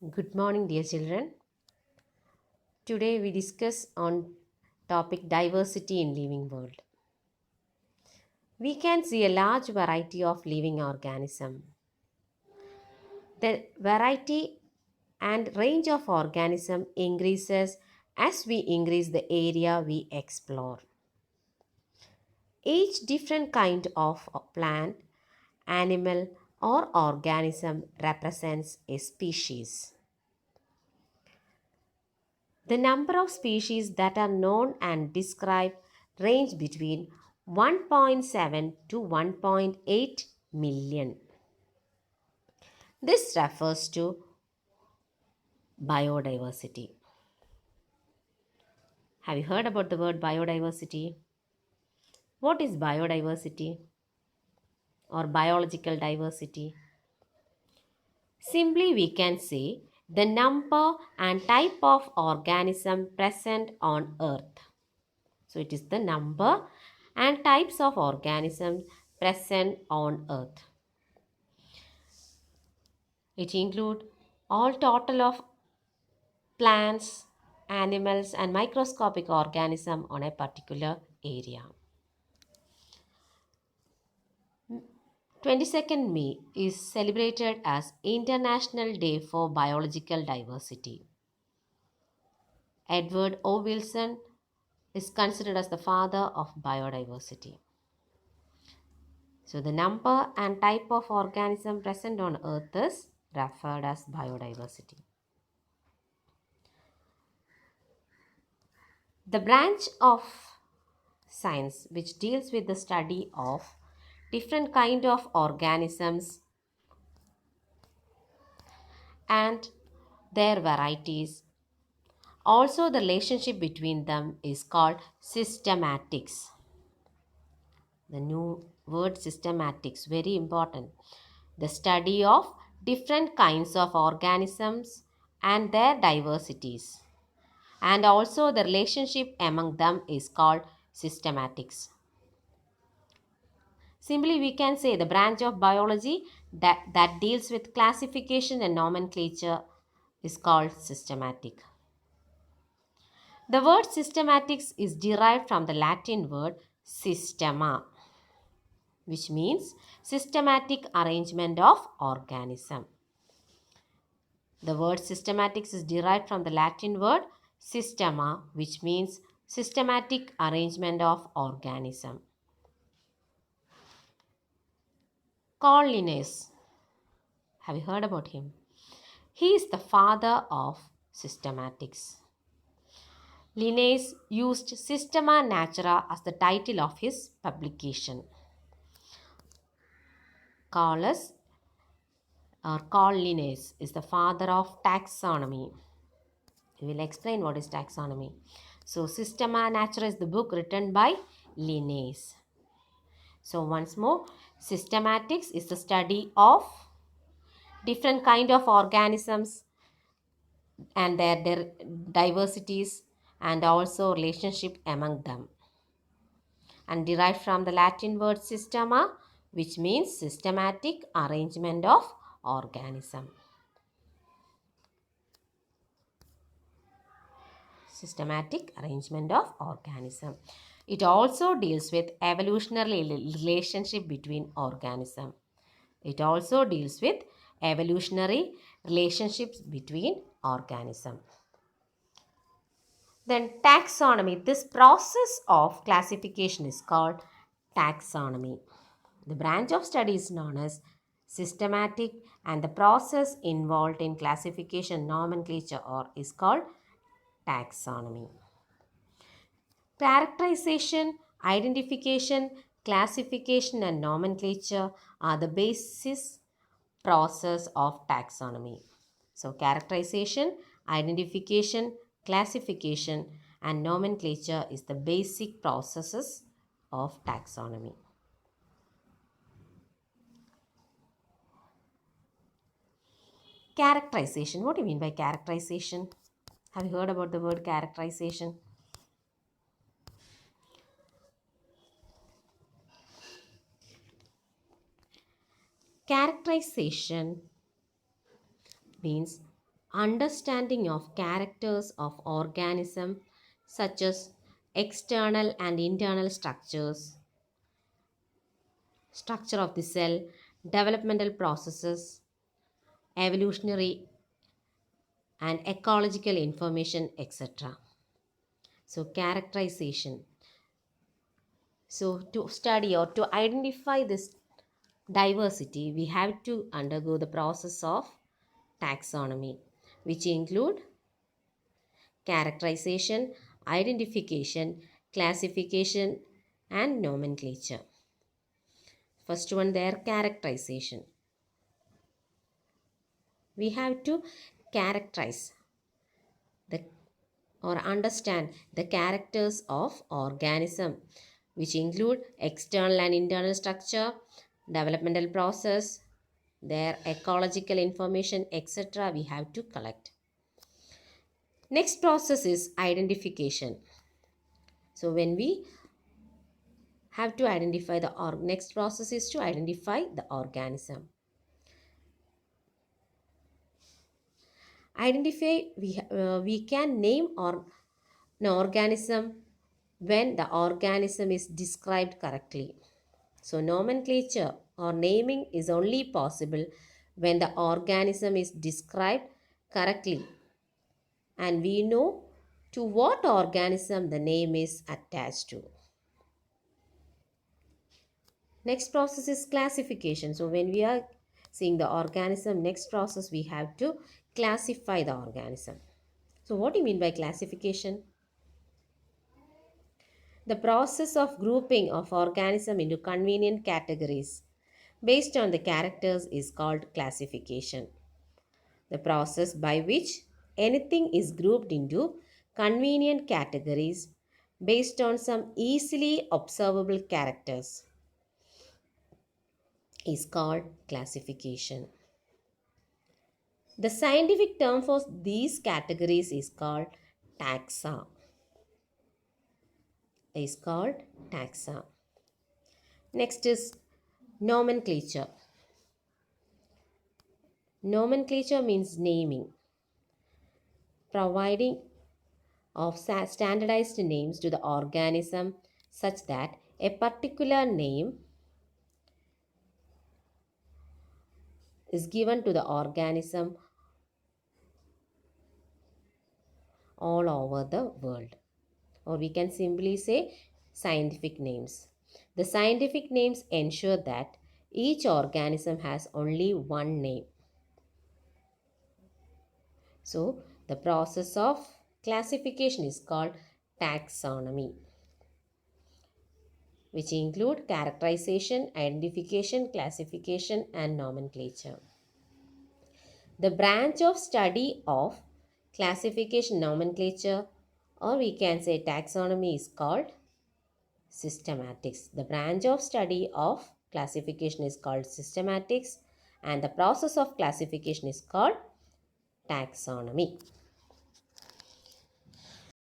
Good morning, dear children. Today we discuss on topic diversity in living world. We can see a large variety of living organism. The variety and range of organism increases as we increase the area we explore. Each different kind of plant, animal or organism represents a species. The number of species that are known and described range between 1.7 to 1.8 million. This refers to biodiversity. Have you heard about the word biodiversity? What is biodiversity or biological diversity? Simply, we can say the number and type of organism present on earth. So it is the number and types of organisms present on earth. It includes all total of plants, animals and microscopic organisms on a particular area. 22nd May is celebrated as International Day for Biological Diversity. Edward O. Wilson is considered as the father of biodiversity. So the number and type of organism present on earth is referred as biodiversity. The branch of science which deals with the study of different kind of organisms and their varieties. Also the relationship between them is called systematics. The new word systematics, very important. The study of different kinds of organisms and their diversities. And also the relationship among them is called systematics. Simply we can say the branch of biology that deals with classification and nomenclature is called systematic. The word systematics is derived from the Latin word systema, which means systematic arrangement of organism. The word systematics is derived from the Latin word systema, which means systematic arrangement of organism. Carl Linnaeus. Have you heard about him? He is the father of systematics. Linnaeus used Systema Naturae as the title of his publication. Carl Linnaeus is the father of taxonomy. We will explain what is taxonomy. So, Systema Naturae is the book written by Linnaeus. So, once more, systematics is the study of different kind of organisms and their diversities and also relationship among them, and derived from the Latin word systema, which means systematic arrangement of organism. Systematic arrangement of organism. It also deals with evolutionary relationship between organism. It also deals with evolutionary relationships between organism. Then taxonomy. This process of classification is called taxonomy. The branch of study is known as systematic and the process involved in classification nomenclature is called taxonomy. Characterization, identification, classification and nomenclature are the basis process of taxonomy. So characterization, identification, classification and nomenclature is the basic processes of taxonomy. Characterization. What do you mean by characterization? Have you heard about the word characterization? Characterization means understanding of characters of organism such as external and internal structure of the cell, developmental processes, evolutionary and ecological information, etc. So characterization. So to study or to identify this diversity, we have to undergo the process of taxonomy, which include characterization, identification, classification, and nomenclature. First one there, characterization. We have to characterize the or understand the characters of organism, which include external and internal structure, developmental process, their ecological information, etc. we have to collect. Next process is identification. So when we have to identify the next process is to identify the organism. Identify, we can name or an organism when the organism is described correctly. So nomenclature or naming is only possible when the organism is described correctly and we know to what organism the name is attached to. Next process is classification. So when we are seeing the organism, next process we have to classify the organism. So what do you mean by classification? The process of grouping of organism into convenient categories based on the characters is called classification. The process by which anything is grouped into convenient categories based on some easily observable characters is called classification. The scientific term for these categories is called taxa. Is called taxa. Next is nomenclature. Nomenclature means naming, providing of standardized names to the organism such that a particular name is given to the organism all over the world. Or we can simply say scientific names. The scientific names ensure that each organism has only one name. So the process of classification is called taxonomy, which include characterization, identification, classification, and nomenclature. The branch of study of classification, nomenclature, or we can say taxonomy is called systematics. The branch of study of classification is called systematics and the process of classification is called taxonomy.